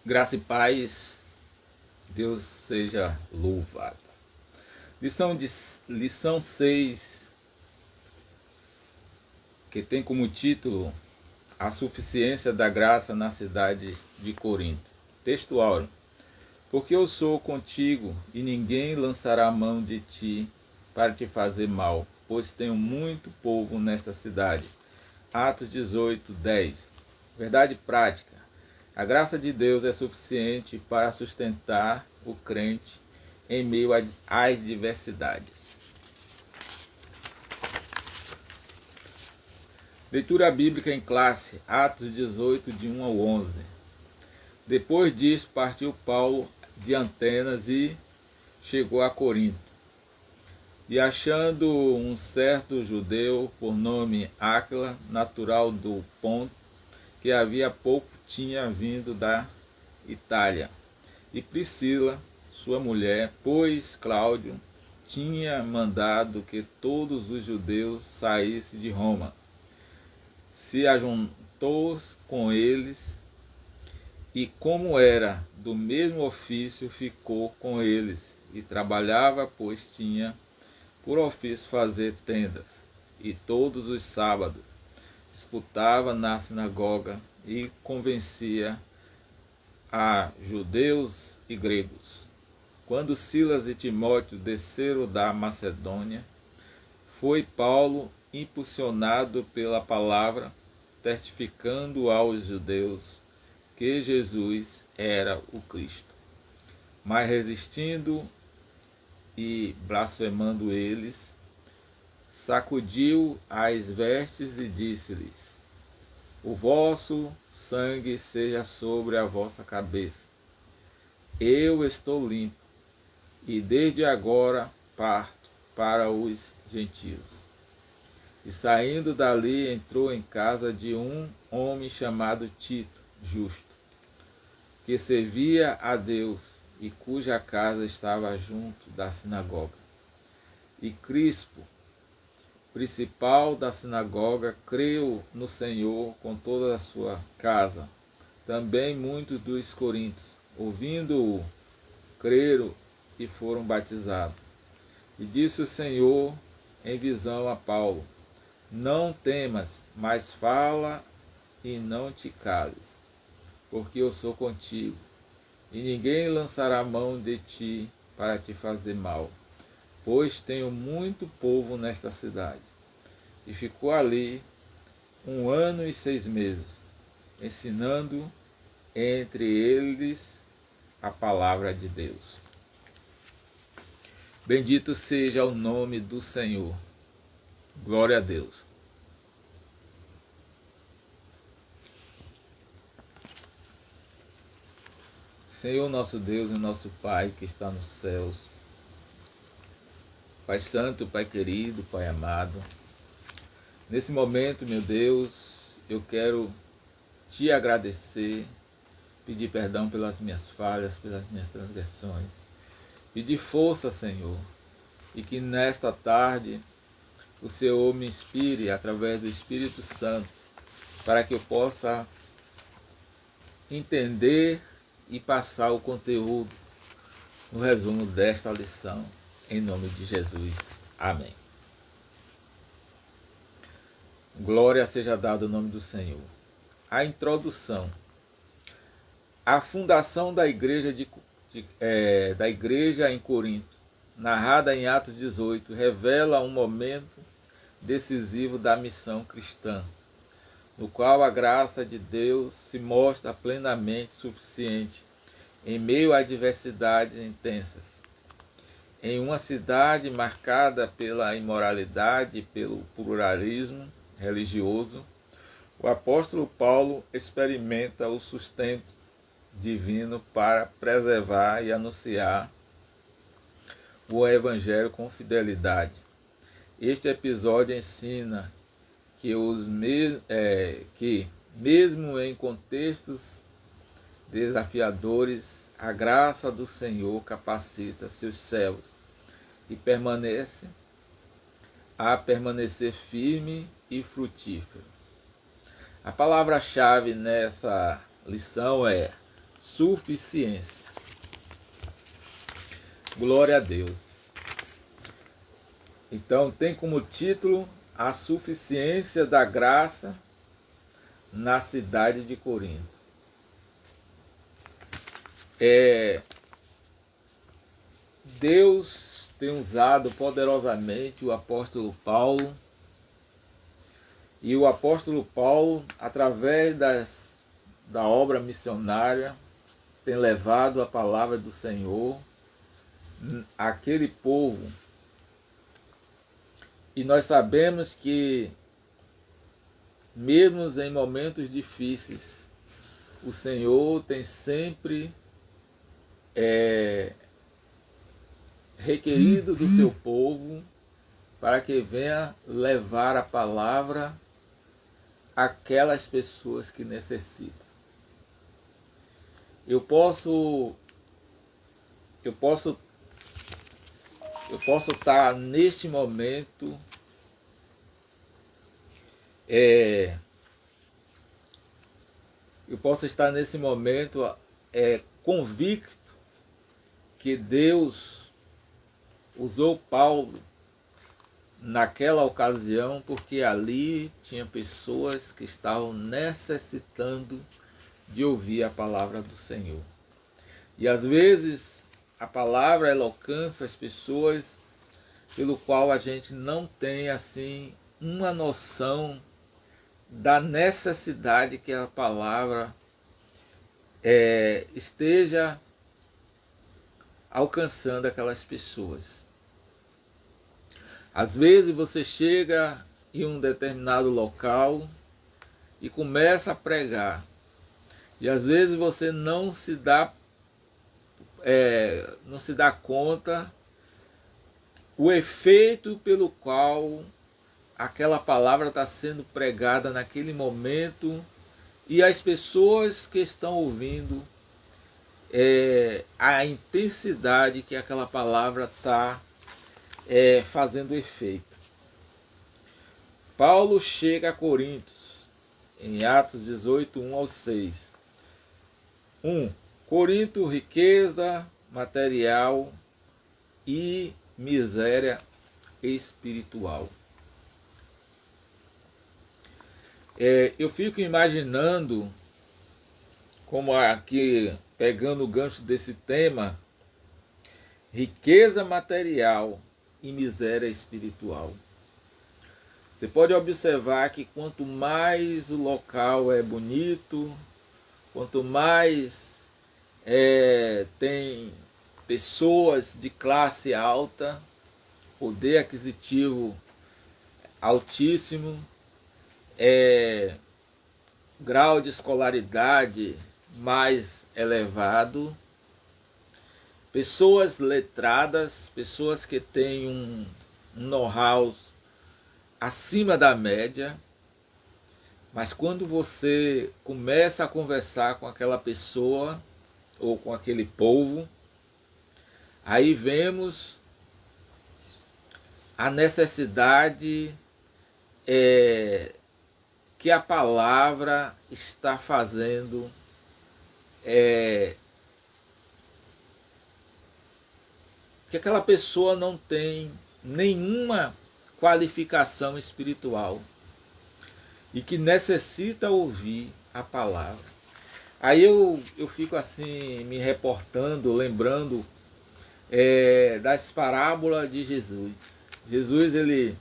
Graça e paz, Deus seja louvado. Lição 6, que tem como título A Suficiência da Graça na Cidade de Corinto. Textual: Porque eu sou contigo e ninguém lançará a mão de ti para te fazer mal, pois tenho muito povo nesta cidade. Atos 18, 10. Verdade prática. A graça de Deus é suficiente para sustentar o crente em meio às diversidades. Leitura bíblica em classe, Atos 18, de 1 ao 11. Depois disso, partiu Paulo de Atenas e chegou a Corinto. E achando um certo judeu, por nome Áquila, natural do Ponto, que havia pouco tinha vindo da Itália, e Priscila, sua mulher, pois Cláudio tinha mandado que todos os judeus saíssem de Roma. Se ajuntou com eles e, como era do mesmo ofício, ficou com eles e trabalhava, pois tinha por ofício fazer tendas. E todos os sábados disputava na sinagoga e convencia a judeus e gregos. Quando Silas e Timóteo desceram da Macedônia, foi Paulo impulsionado pela palavra, testificando aos judeus que Jesus era o Cristo. Mas resistindo e blasfemando eles, sacudiu as vestes e disse-lhes: O vosso sangue seja sobre a vossa cabeça. Eu estou limpo, e desde agora parto para os gentios. E saindo dali, entrou em casa de um homem chamado Tito, justo, que servia a Deus e cuja casa estava junto da sinagoga. E Crispo, principal da sinagoga, creu no Senhor com toda a sua casa. Também muitos dos coríntios, ouvindo-o, creram e foram batizados. E disse o Senhor em visão a Paulo: Não temas, mas fala e não te cales, porque eu sou contigo, e ninguém lançará a mão de ti para te fazer mal, pois tenho muito povo nesta cidade. E ficou ali 1 ano e 6 meses, ensinando entre eles a palavra de Deus. Bendito seja o nome do Senhor. Glória a Deus. Senhor nosso Deus e nosso Pai que está nos céus, Pai Santo, Pai querido, Pai amado, nesse momento, meu Deus, eu quero te agradecer, pedir perdão pelas minhas falhas, pelas minhas transgressões, pedir força, Senhor, e que nesta tarde o Senhor me inspire através do Espírito Santo, para que eu possa entender e passar o conteúdo no resumo desta lição, em nome de Jesus. Amém. Glória seja dada ao nome do Senhor. A introdução. A fundação da igreja, da igreja em Corinto, narrada em Atos 18, revela um momento decisivo da missão cristã, no qual a graça de Deus se mostra plenamente suficiente em meio a adversidades intensas. Em uma cidade marcada pela imoralidade e pelo pluralismo religioso, o apóstolo Paulo experimenta o sustento divino para preservar e anunciar o Evangelho com fidelidade. Este episódio ensina que, mesmo em contextos desafiadores, a graça do Senhor capacita seus servos e permanece firme e frutífero. A palavra-chave nessa lição é suficiência. Glória a Deus. Então tem como título a suficiência da graça na cidade de Corinto. Deus tem usado poderosamente o apóstolo Paulo, e o apóstolo Paulo, através da obra missionária, tem levado a palavra do Senhor àquele povo. E nós sabemos que, mesmo em momentos difíceis, o Senhor tem sempre requerido do seu povo para que venha levar a palavra àquelas pessoas que necessitam. Eu posso estar neste momento convicto que Deus usou Paulo naquela ocasião, porque ali tinha pessoas que estavam necessitando de ouvir a palavra do Senhor. E às vezes a palavra ela alcança as pessoas pelo qual a gente não tem assim uma noção da necessidade que a palavra esteja alcançando aquelas pessoas. Às vezes você chega em um determinado local e começa a pregar, e às vezes você não se dá conta o efeito pelo qual aquela palavra está sendo pregada naquele momento, e as pessoas que estão ouvindo, a intensidade que aquela palavra está fazendo efeito. Paulo chega a Coríntios, em Atos 18, 1 ao 6. 1. Corinto, riqueza material e miséria espiritual. Eu fico imaginando, como aqui, pegando o gancho desse tema, riqueza material e miséria espiritual. Você pode observar que quanto mais o local é bonito, quanto mais tem pessoas de classe alta, poder aquisitivo altíssimo, grau de escolaridade mais elevado, pessoas letradas, pessoas que têm um know-how acima da média, mas quando você começa a conversar com aquela pessoa ou com aquele povo, aí vemos a necessidade que a palavra está fazendo que aquela pessoa não tem nenhuma qualificação espiritual e que necessita ouvir a palavra. Aí eu fico assim me reportando, lembrando das parábolas de Jesus. Jesus ele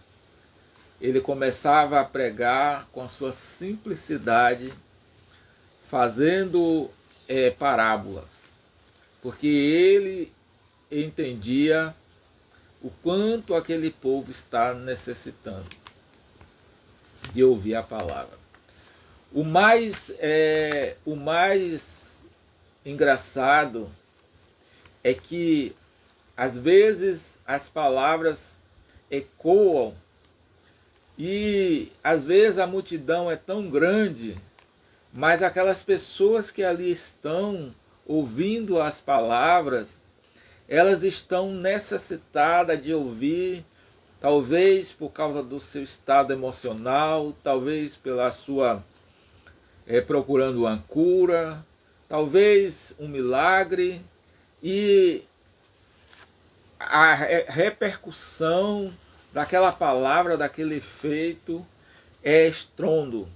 começava a pregar com a sua simplicidade, fazendo parábolas, porque ele entendia o quanto aquele povo está necessitando de ouvir a palavra. O mais engraçado é que às vezes as palavras ecoam e às vezes a multidão é tão grande, mas aquelas pessoas que ali estão ouvindo as palavras, elas estão necessitadas de ouvir, talvez por causa do seu estado emocional, talvez pela sua procurando uma cura, talvez um milagre, e a repercussão daquela palavra, daquele efeito é estrondo.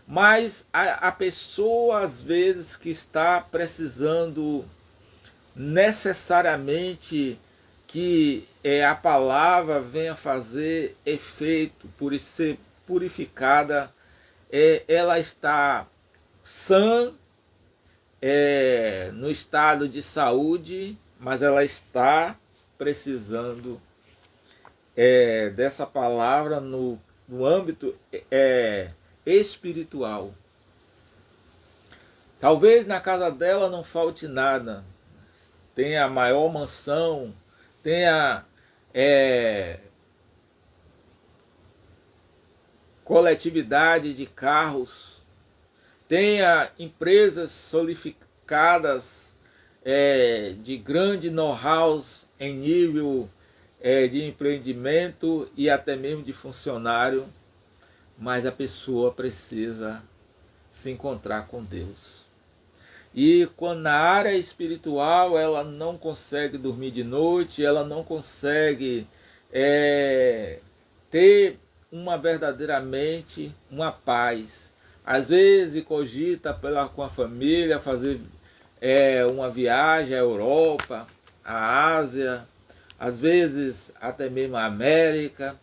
Mas a pessoa, às vezes, que está precisando necessariamente que a palavra venha fazer efeito, por ser purificada, ela está sã, no estado de saúde, mas ela está precisando dessa palavra no âmbito espiritual. Talvez na casa dela não falte nada, tenha a maior mansão, tenha coletividade de carros, tenha empresas solidificadas de grande know-how em nível de empreendimento e até mesmo de funcionário, mas a pessoa precisa se encontrar com Deus. E quando na área espiritual ela não consegue dormir de noite, ela não consegue ter verdadeiramente uma paz. Às vezes cogita com a família fazer uma viagem à Europa, à Ásia, às vezes até mesmo à América,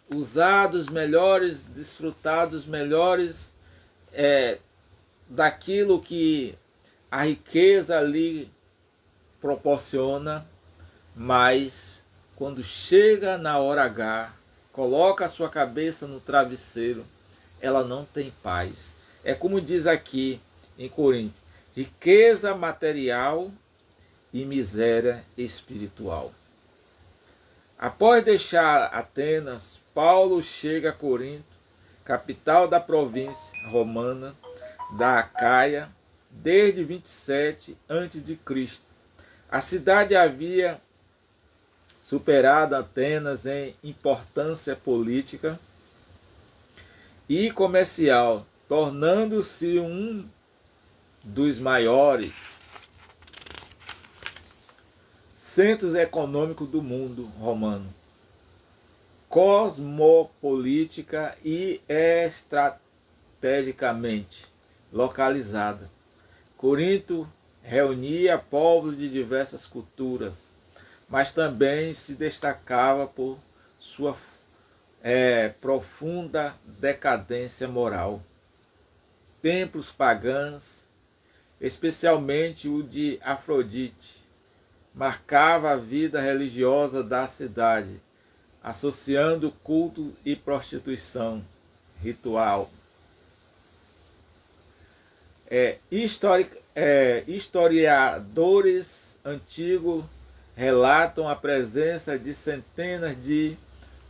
usar dos melhores, desfrutar dos melhores daquilo que a riqueza ali proporciona, mas quando chega na hora H, coloca a sua cabeça no travesseiro, ela não tem paz. É como diz aqui em Coríntios: riqueza material e miséria espiritual. Após deixar Atenas, Paulo chega a Corinto, capital da província romana da Acaia, desde 27 a.C. A cidade havia superado Atenas em importância política e comercial, tornando-se um dos maiores centros econômicos do mundo romano, cosmopolítica e estrategicamente localizada. Corinto reunia povos de diversas culturas, mas também se destacava por sua profunda decadência moral. Templos pagãos, especialmente o de Afrodite, marcava a vida religiosa da cidade, associando culto e prostituição ritual. Historiadores antigos relatam a presença de centenas de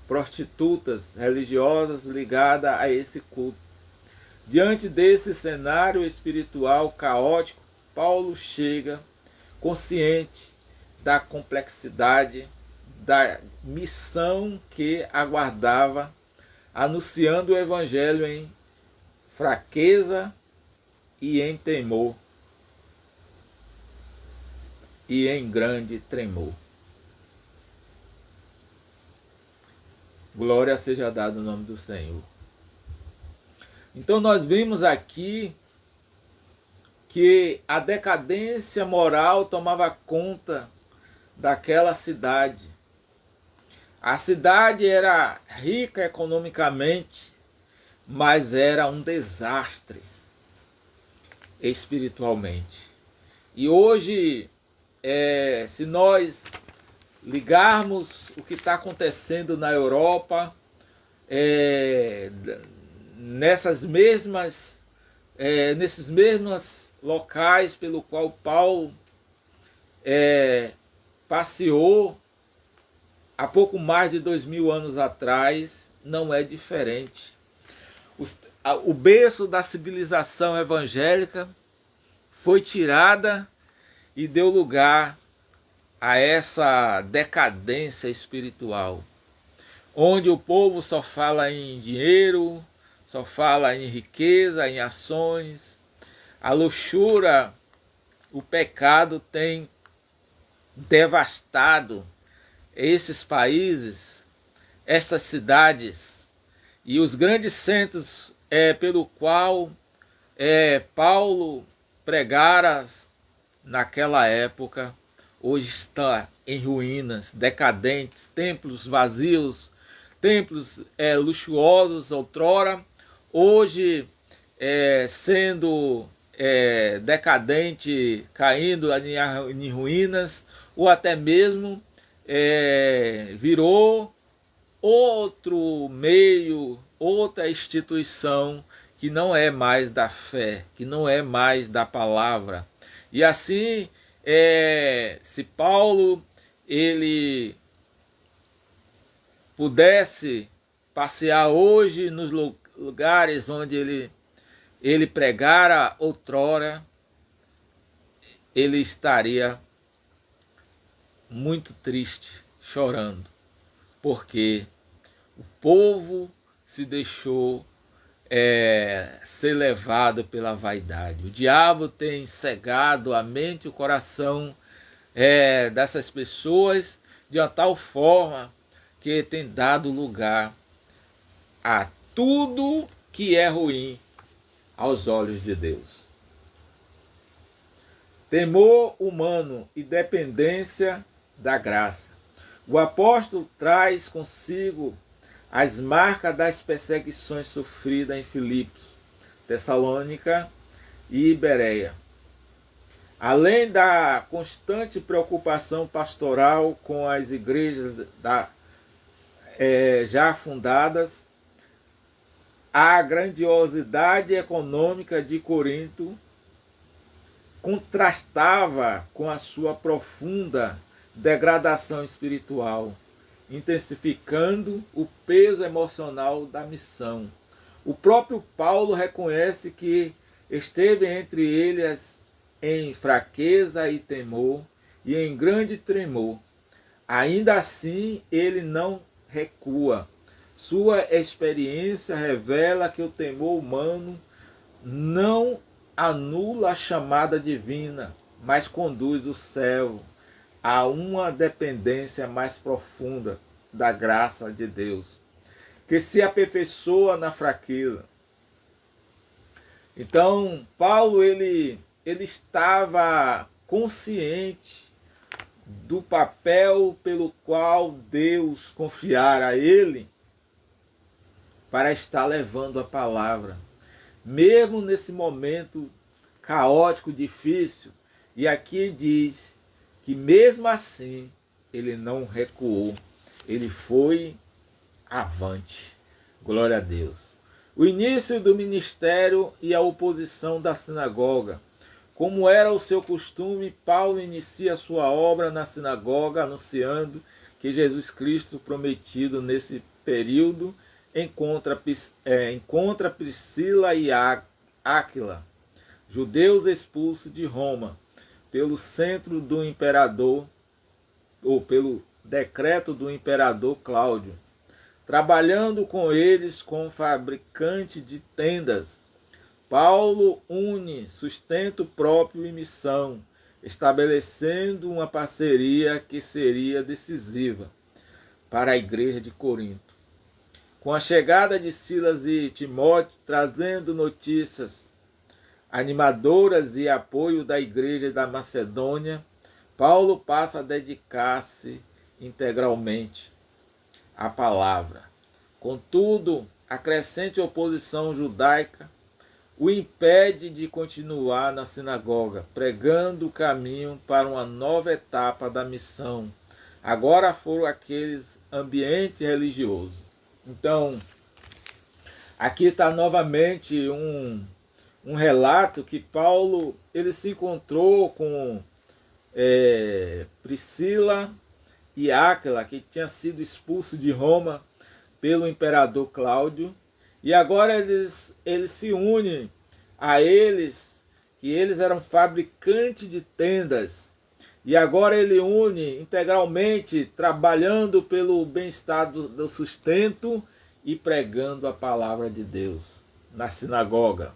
prostitutas religiosas ligadas a esse culto. Diante desse cenário espiritual caótico, Paulo chega consciente da complexidade da missão que aguardava, anunciando o evangelho em fraqueza e em temor e em grande tremor. Glória seja dada no nome do Senhor. Então nós vimos aqui que a decadência moral tomava conta daquela cidade. A cidade era rica economicamente, mas era um desastre espiritualmente. E hoje, se nós ligarmos o que está acontecendo na Europa, nesses mesmos locais pelo qual Paulo passeou há pouco mais de 2000 anos atrás, não é diferente. O berço da civilização evangélica foi tirada e deu lugar a essa decadência espiritual, onde o povo só fala em dinheiro, só fala em riqueza, em ações. A luxúria, o pecado tem devastado esses países, essas cidades e os grandes centros pelo qual Paulo pregara naquela época, hoje está em ruínas, decadentes, templos vazios, templos luxuosos outrora, hoje sendo decadente, caindo em ruínas, ou até mesmo virou outro meio, outra instituição que não é mais da fé, que não é mais da palavra. E assim, se Paulo ele pudesse passear hoje nos lugares onde ele pregara outrora, ele estaria muito triste, chorando, porque o povo se deixou ser levado pela vaidade. O diabo tem cegado a mente e o coração dessas pessoas de uma tal forma que tem dado lugar a tudo que é ruim aos olhos de Deus. Temor humano e dependência da graça. O apóstolo traz consigo as marcas das perseguições sofridas em Filipos, Tessalônica e Bereia. Além da constante preocupação pastoral com as igrejas já fundadas, a grandiosidade econômica de Corinto contrastava com a sua profunda degradação espiritual, intensificando o peso emocional da missão. O próprio Paulo reconhece que esteve entre eles em fraqueza e temor e em grande tremor. Ainda assim, ele não recua. Sua experiência revela que o temor humano não anula a chamada divina, mas conduz o servo a uma dependência mais profunda da graça de Deus, que se aperfeiçoa na fraqueza. Então, Paulo ele estava consciente do papel pelo qual Deus confiara a ele para estar levando a palavra, mesmo nesse momento caótico, difícil. E aqui diz que mesmo assim ele não recuou, ele foi avante. Glória a Deus. O início do ministério e a oposição da sinagoga. Como era o seu costume, Paulo inicia sua obra na sinagoga, anunciando que Jesus Cristo prometido nesse período encontra Priscila e Áquila, judeus expulsos de Roma, pelo centro do imperador, ou pelo decreto do imperador Cláudio, trabalhando com eles como fabricante de tendas. Paulo une sustento próprio e missão, estabelecendo uma parceria que seria decisiva para a igreja de Corinto. Com a chegada de Silas e Timóteo, trazendo notícias animadoras e apoio da igreja da Macedônia, Paulo passa a dedicar-se integralmente à palavra. Contudo, a crescente oposição judaica o impede de continuar na sinagoga, pregando o caminho para uma nova etapa da missão. Agora foram aqueles ambientes religiosos. Então, aqui está novamente um relato que Paulo ele se encontrou com Priscila e Áquila, que tinha sido expulso de Roma pelo imperador Cláudio, e agora eles se unem a eles, que eles eram fabricantes de tendas, e agora ele une integralmente, trabalhando pelo bem-estar do sustento e pregando a palavra de Deus na sinagoga,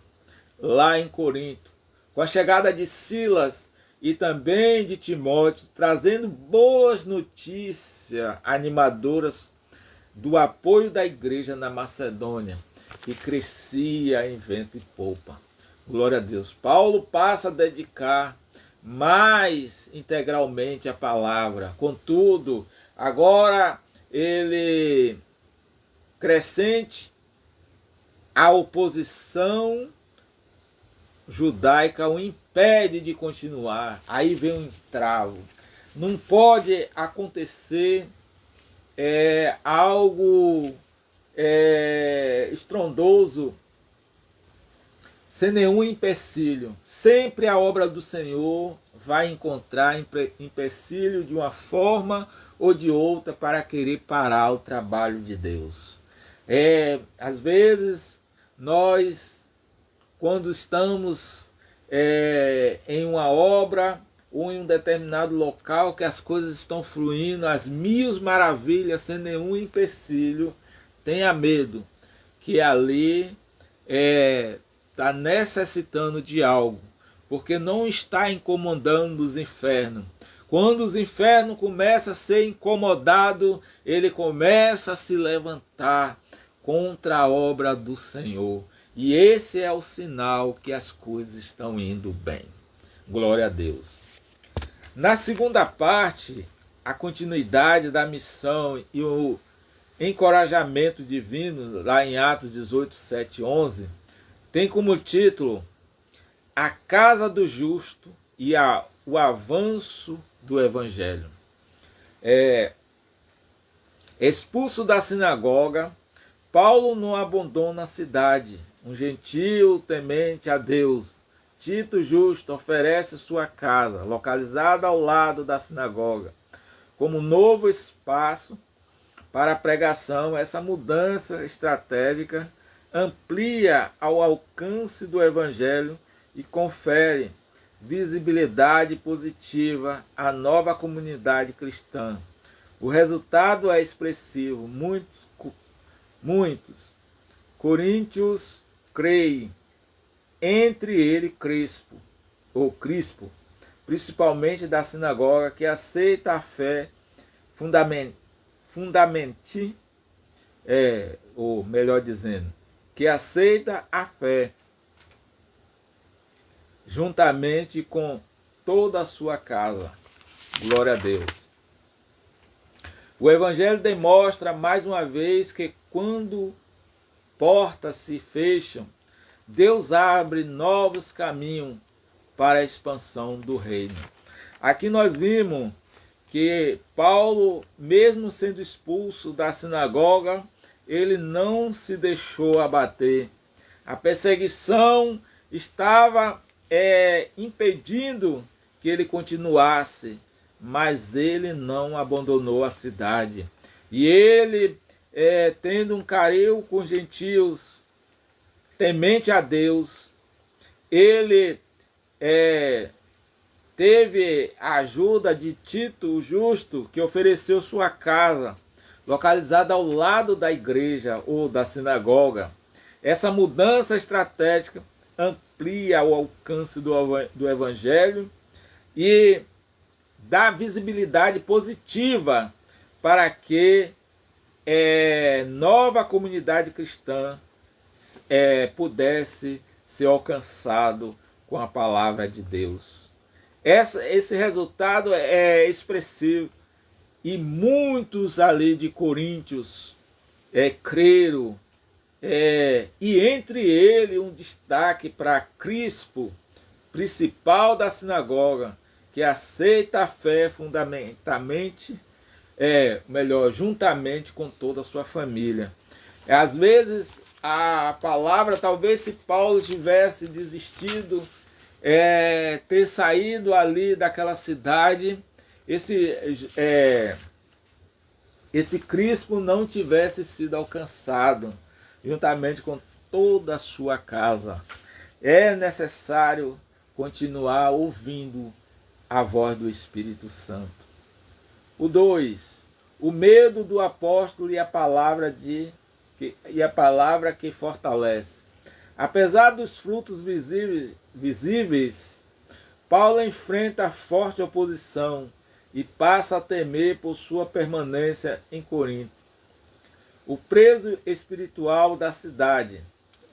lá em Corinto. com a chegada de Silas e também de Timóteo, trazendo boas notícias animadoras do apoio da igreja na Macedônia, que crescia em vento e popa. Glória a Deus. Paulo passa a dedicar mais integralmente a palavra. Contudo, agora ele crescente a oposição judaica o impede de continuar. Aí vem um entravo. Não pode acontecer algo estrondoso sem nenhum empecilho. Sempre a obra do Senhor vai encontrar empecilho de uma forma ou de outra para querer parar o trabalho de Deus. Às vezes nós, quando estamos em uma obra ou em um determinado local que as coisas estão fluindo, as mil maravilhas, sem nenhum empecilho, tenha medo que ali está necessitando de algo, porque não está incomodando os infernos. Quando os infernos começam a ser incomodados, ele começa a se levantar contra a obra do Senhor. E esse é o sinal que as coisas estão indo bem. Glória a Deus. Na segunda parte, a continuidade da missão e o encorajamento divino, lá em Atos 18, 7 e 11, tem como título A Casa do Justo e o Avanço do Evangelho. Expulso da sinagoga, Paulo não abandona a cidade. Um gentio temente a Deus, Tito Justo, oferece sua casa, localizada ao lado da sinagoga, como novo espaço para a pregação. Essa mudança estratégica amplia ao alcance do Evangelho e confere visibilidade positiva à nova comunidade cristã. O resultado é expressivo. Muitos coríntios creem, entre ele Crispo, principalmente da sinagoga, que aceita a fé ou melhor dizendo, que aceita a fé juntamente com toda a sua casa. Glória a Deus. O Evangelho demonstra mais uma vez que quando portas se fecham, Deus abre novos caminhos para a expansão do reino. Aqui nós vimos que Paulo, mesmo sendo expulso da sinagoga, ele não se deixou abater. A perseguição estava impedindo que ele continuasse, mas ele não abandonou a cidade. E ele, tendo um carinho com os gentios, temente a Deus, ele teve a ajuda de Tito o Justo, que ofereceu sua casa, localizada ao lado da igreja ou da sinagoga. Essa mudança estratégica amplia o alcance do Evangelho e dá visibilidade positiva para que nova comunidade cristã pudesse ser alcançado com a palavra de Deus. Esse resultado é expressivo e muitos ali de Coríntios creram, e entre eles um destaque para Crispo, principal da sinagoga, que aceita a fé fundamentamente, juntamente com toda a sua família. Às vezes a palavra, talvez se Paulo tivesse desistido, ter saído ali daquela cidade, esse Crispo não tivesse sido alcançado, juntamente com toda a sua casa. É necessário continuar ouvindo a voz do Espírito Santo. O 2. O medo do apóstolo e a palavra que fortalece. Apesar dos frutos visíveis, Paulo enfrenta forte oposição e passa a temer por sua permanência em Corinto. O peso espiritual da cidade,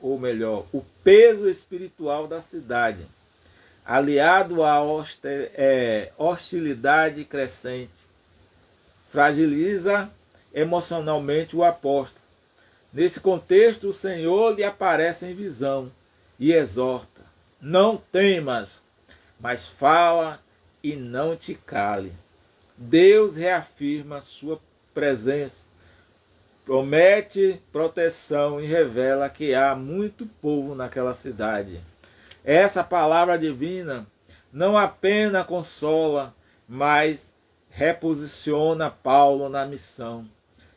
ou melhor, o peso espiritual da cidade, aliado à hostilidade crescente, fragiliza emocionalmente o apóstolo. Nesse contexto, o Senhor lhe aparece em visão e exorta: não temas, mas fala e não te cale. Deus reafirma sua presença, promete proteção e revela que há muito povo naquela cidade. Essa palavra divina não apenas consola, mas reposiciona Paulo na missão,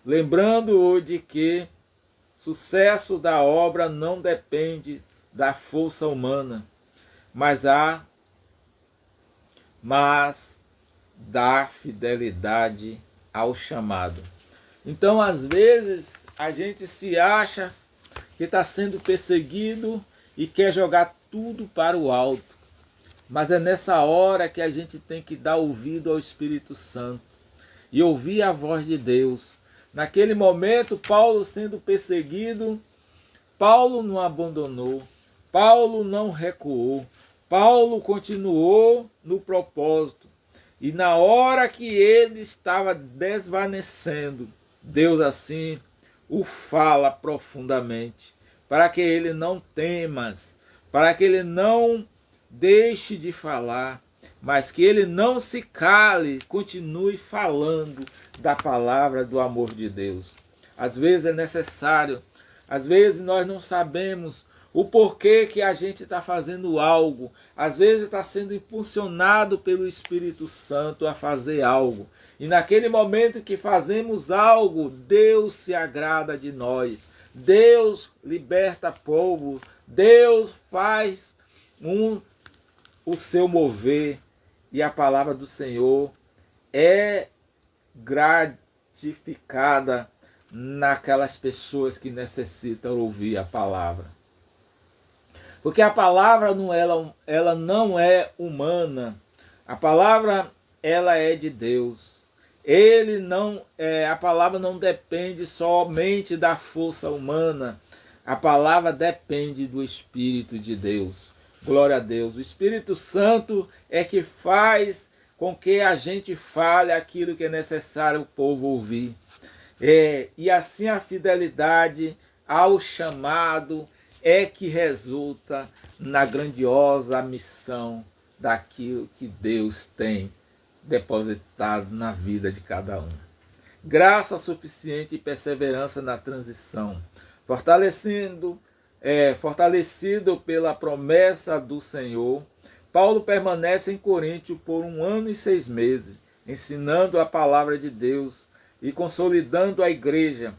lembrando-o de que sucesso da obra não depende da força humana, mas da fidelidade ao chamado. Então, às vezes, a gente se acha que está sendo perseguido e quer jogar tudo para o alto. Mas é nessa hora que a gente tem que dar ouvido ao Espírito Santo e ouvir a voz de Deus. Naquele momento, Paulo sendo perseguido, Paulo não abandonou, Paulo não recuou, Paulo continuou no propósito. E na hora que ele estava desvanecendo, Deus assim o fala profundamente, para que ele não temas, para que ele não deixe de falar, mas que ele não se cale, continue falando da palavra do amor de Deus. Às vezes é necessário, às vezes nós não sabemos o porquê que a gente está fazendo algo, às vezes está sendo impulsionado pelo Espírito Santo a fazer algo. E naquele momento que fazemos algo, Deus se agrada de nós, Deus liberta povo, Deus faz o seu mover, e a palavra do Senhor é gratificada naquelas pessoas que necessitam ouvir a palavra. Porque a palavra ela não é humana, a palavra ela é de Deus. A palavra não depende somente da força humana, a palavra depende do Espírito de Deus. Glória a Deus. O Espírito Santo é que faz com que a gente fale aquilo que é necessário o povo ouvir. E assim a fidelidade ao chamado é que resulta na grandiosa missão daquilo que Deus tem depositado na vida de cada um. Graça suficiente e perseverança na transição, fortalecido pela promessa do Senhor, Paulo permanece em Corinto por 1 ano e 6 meses, ensinando a palavra de Deus e consolidando a igreja.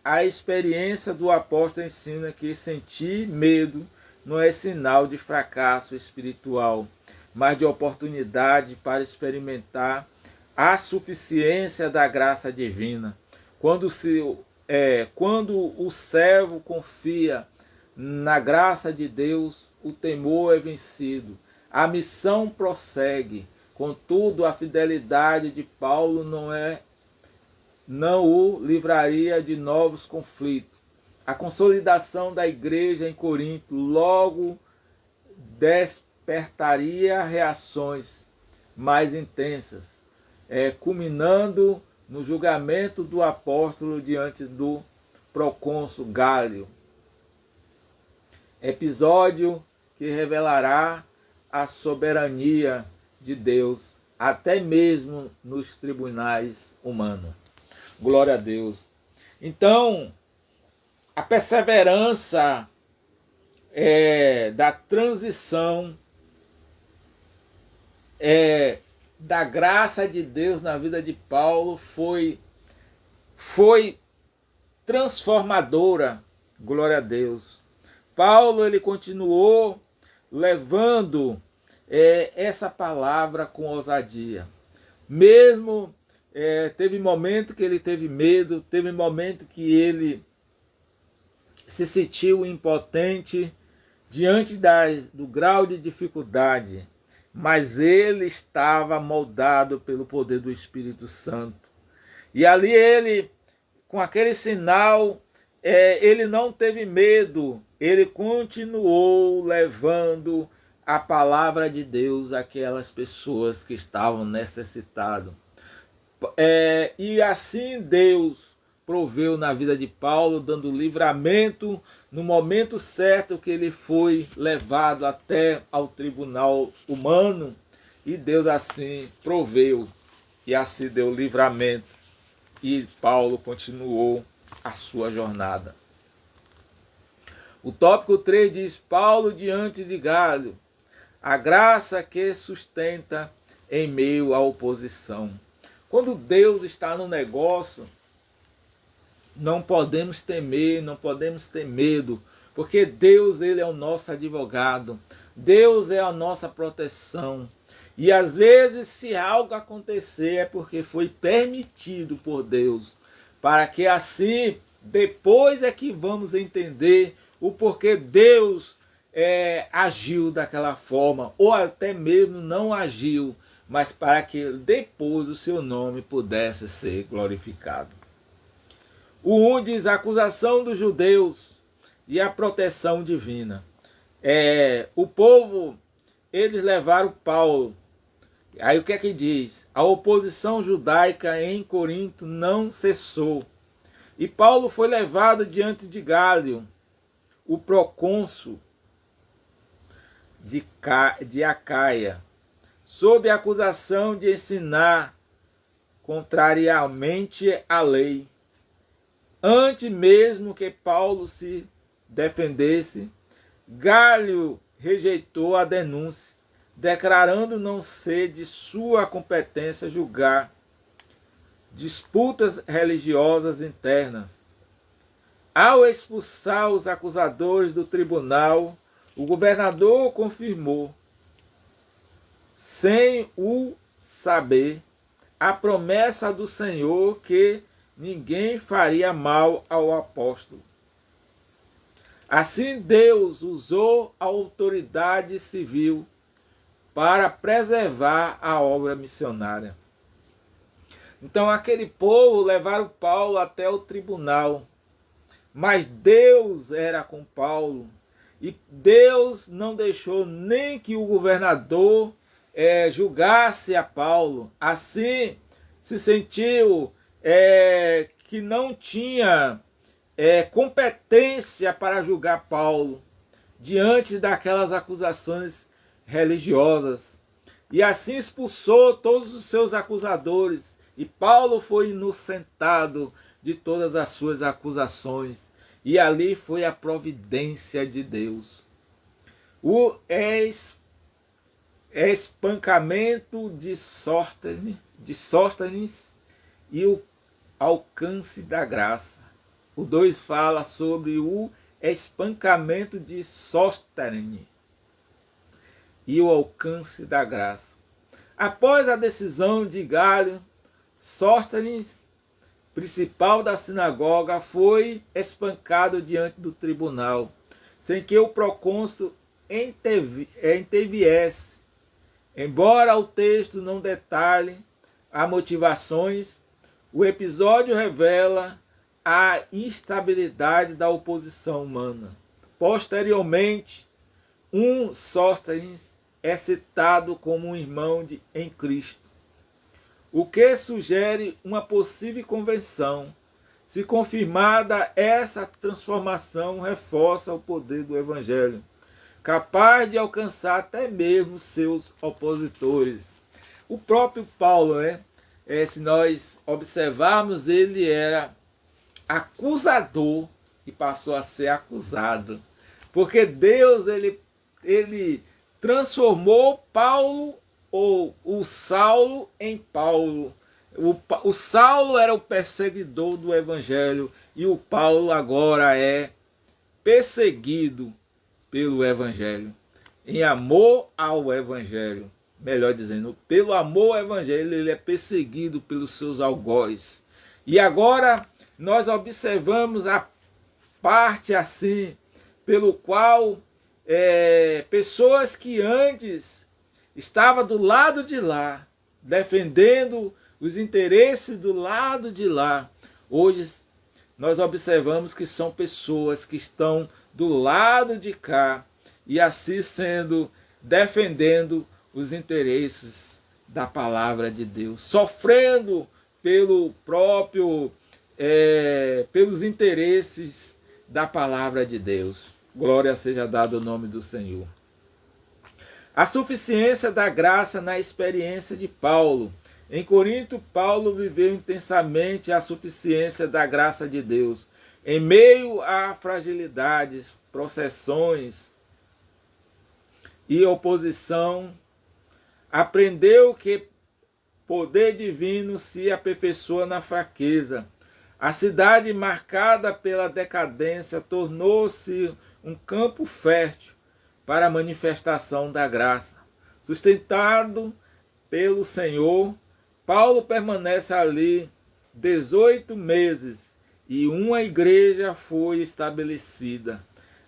A experiência do apóstolo ensina que sentir medo não é sinal de fracasso espiritual, mas de oportunidade para experimentar a suficiência da graça divina. Quando o servo confia na graça de Deus, o temor é vencido. A missão prossegue. Contudo, a fidelidade de Paulo não o livraria de novos conflitos. A consolidação da igreja em Corinto logo despertaria reações mais intensas, culminando no julgamento do apóstolo diante do procônsul Gálio. Episódio que revelará a soberania de Deus, até mesmo nos tribunais humanos. Glória a Deus. Então, a perseverança da transição da graça de Deus na vida de Paulo foi transformadora. Glória a Deus. Paulo ele continuou levando essa palavra com ousadia. Mesmo teve momento que ele teve medo, teve momento que ele se sentiu impotente diante do grau de dificuldade, mas ele estava moldado pelo poder do Espírito Santo. E ali ele, com aquele sinal, ele não teve medo, ele continuou levando a palavra de Deus àquelas pessoas que estavam necessitadas. E assim Deus proveu na vida de Paulo, dando livramento no momento certo que ele foi levado até ao tribunal humano, e Deus assim proveu e assim deu livramento, e Paulo continuou a sua jornada. O tópico 3 diz: Paulo diante de Gálio, a graça que sustenta em meio à oposição. Quando Deus está no negócio, não podemos temer, não podemos ter medo, porque Deus, ele é o nosso advogado, Deus é a nossa proteção. E às vezes, se algo acontecer, é porque foi permitido por Deus, para que assim, depois é que vamos entender o porquê Deus agiu daquela forma, ou até mesmo não agiu, mas para que depois o seu nome pudesse ser glorificado. O 1 diz: a acusação dos judeus e a proteção divina. O povo, eles levaram Paulo. Aí o que é que diz? A oposição judaica em Corinto não cessou. E Paulo foi levado diante de Gálio, o procônsul de Acaia, sob a acusação de ensinar contrariamente à lei. Antes mesmo que Paulo se defendesse, Gálio rejeitou a denúncia, declarando não ser de sua competência julgar disputas religiosas internas. Ao expulsar os acusadores do tribunal, o governador confirmou, sem o saber, a promessa do Senhor que ninguém faria mal ao apóstolo. Assim Deus usou a autoridade civil para preservar a obra missionária. Então aquele povo levaram Paulo até o tribunal, mas Deus era com Paulo, e Deus não deixou nem que o governador julgasse a Paulo. Assim se sentiu que não tinha competência para julgar Paulo diante daquelas acusações religiosas. E assim expulsou todos os seus acusadores, e Paulo foi inocentado de todas as suas acusações. E ali foi a providência de Deus. O espancamento de Sóstenes e o alcance da graça. O 2 fala sobre o espancamento de Sóstenes e o alcance da graça. Após a decisão de Gálio, Sóstenes, principal da sinagoga, foi espancado diante do tribunal, sem que o procônsul interviesse. Embora o texto não detalhe as motivações, o episódio revela a instabilidade da oposição humana. Posteriormente, Sóstenes é citado como um irmão em Cristo, o que sugere uma possível conversão. Se confirmada, essa transformação reforça o poder do Evangelho, capaz de alcançar até mesmo seus opositores. O próprio Paulo, se nós observarmos, ele era acusador e passou a ser acusado, porque Deus ele transformou Paulo, ou o Saulo, em Paulo. O Saulo era o perseguidor do Evangelho, e o Paulo agora é perseguido pelo Evangelho, em amor ao Evangelho. Melhor dizendo, pelo amor ao Evangelho, ele é perseguido pelos seus algozes. E agora nós observamos parte assim, pelo qual pessoas que antes estavam do lado de lá, defendendo os interesses do lado de lá, hoje nós observamos que são pessoas que estão do lado de cá e assim sendo defendendo os interesses da palavra de Deus, sofrendo pelos interesses da palavra de Deus. Glória seja dada ao nome do Senhor. A suficiência da graça na experiência de Paulo. Em Corinto, Paulo viveu intensamente a suficiência da graça de Deus. Em meio a fragilidades, processões e oposição, aprendeu que poder divino se aperfeiçoa na fraqueza. A cidade marcada pela decadência tornou-se um campo fértil para a manifestação da graça. Sustentado pelo Senhor, Paulo permanece ali 18 meses e uma igreja foi estabelecida.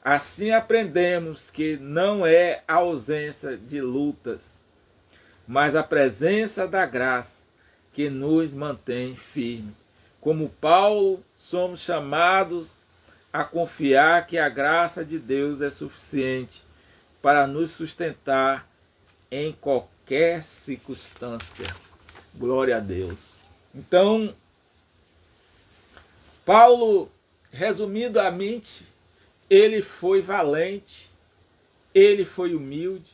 Assim aprendemos que não é a ausência de lutas, mas a presença da graça que nos mantém firmes. Como Paulo, somos chamados a confiar que a graça de Deus é suficiente para nos sustentar em qualquer circunstância. Glória a Deus. Então, Paulo, resumidamente, ele foi valente, ele foi humilde,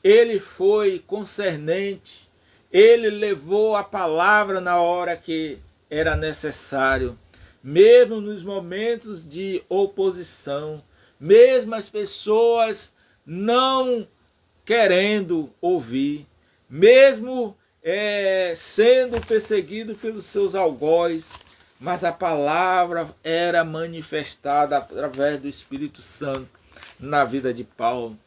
ele foi concernente, ele levou a palavra na hora que era necessário, mesmo nos momentos de oposição, mesmo as pessoas não querendo ouvir, mesmo sendo perseguido pelos seus algozes, mas a palavra era manifestada através do Espírito Santo na vida de Paulo.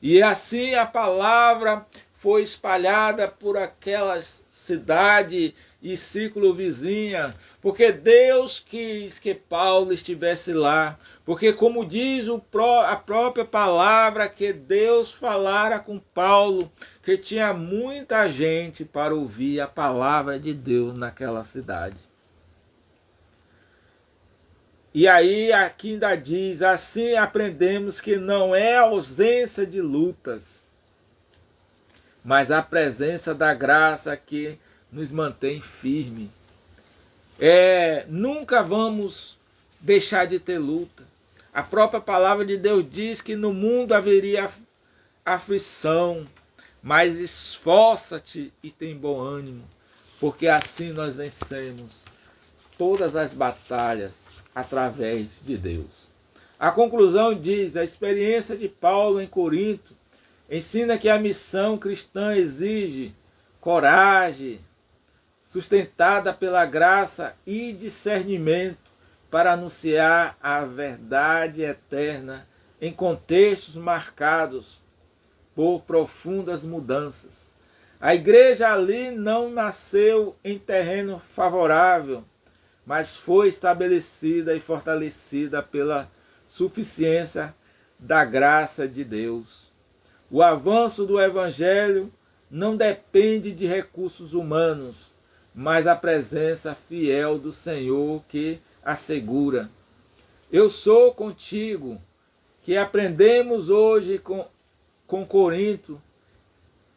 E assim a palavra foi espalhada por aquelas cidades e círculo vizinha, porque Deus quis que Paulo estivesse lá, porque como diz a própria palavra, que Deus falara com Paulo, que tinha muita gente para ouvir a palavra de Deus naquela cidade. E aí aqui ainda diz, assim aprendemos que não é a ausência de lutas, mas a presença da graça que nos mantém firme. Nunca vamos deixar de ter luta. A própria palavra de Deus diz que no mundo haveria aflição, mas esforça-te e tem bom ânimo, porque assim nós vencemos todas as batalhas através de Deus. A conclusão diz, a experiência de Paulo em Corinto ensina que a missão cristã exige coragem, sustentada pela graça e discernimento para anunciar a verdade eterna em contextos marcados por profundas mudanças. A igreja ali não nasceu em terreno favorável, mas foi estabelecida e fortalecida pela suficiência da graça de Deus. O avanço do Evangelho não depende de recursos humanos, mas a presença fiel do Senhor que assegura. Eu sou contigo, que aprendemos hoje com Corinto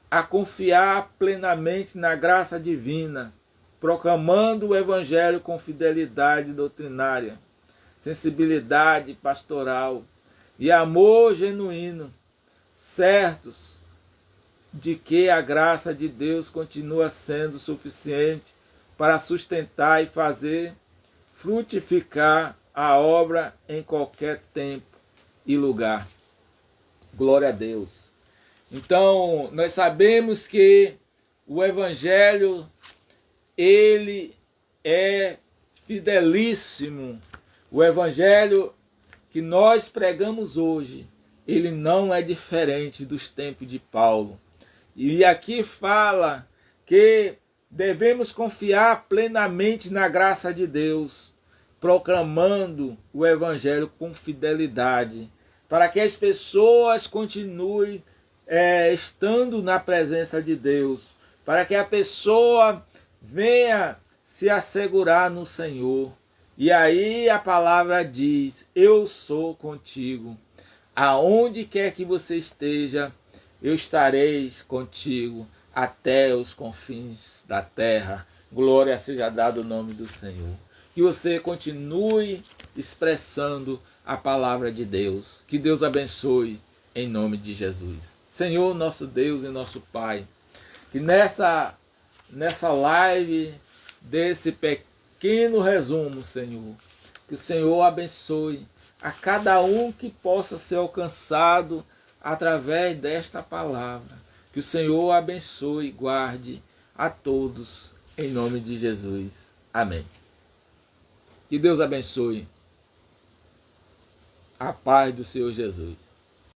a confiar plenamente na graça divina, proclamando o Evangelho com fidelidade doutrinária, sensibilidade pastoral e amor genuíno, certos de que a graça de Deus continua sendo suficiente para sustentar e fazer frutificar a obra em qualquer tempo e lugar. Glória a Deus. Então, nós sabemos que o Evangelho, ele é fidelíssimo. O Evangelho que nós pregamos hoje, ele não é diferente dos tempos de Paulo. E aqui fala que devemos confiar plenamente na graça de Deus, proclamando o Evangelho com fidelidade, para que as pessoas continuem estando na presença de Deus, para que a pessoa venha se assegurar no Senhor. E aí a palavra diz: eu sou contigo. Aonde quer que você esteja, eu estarei contigo até os confins da terra. Glória seja dada ao nome do Senhor. Que você continue expressando a palavra de Deus. Que Deus abençoe em nome de Jesus. Senhor, nosso Deus e nosso Pai, que nessa live desse pequeno resumo, Senhor, que o Senhor abençoe a cada um que possa ser alcançado através desta palavra. Que o Senhor abençoe e guarde a todos, em nome de Jesus. Amém. Que Deus abençoe. A paz do Senhor Jesus.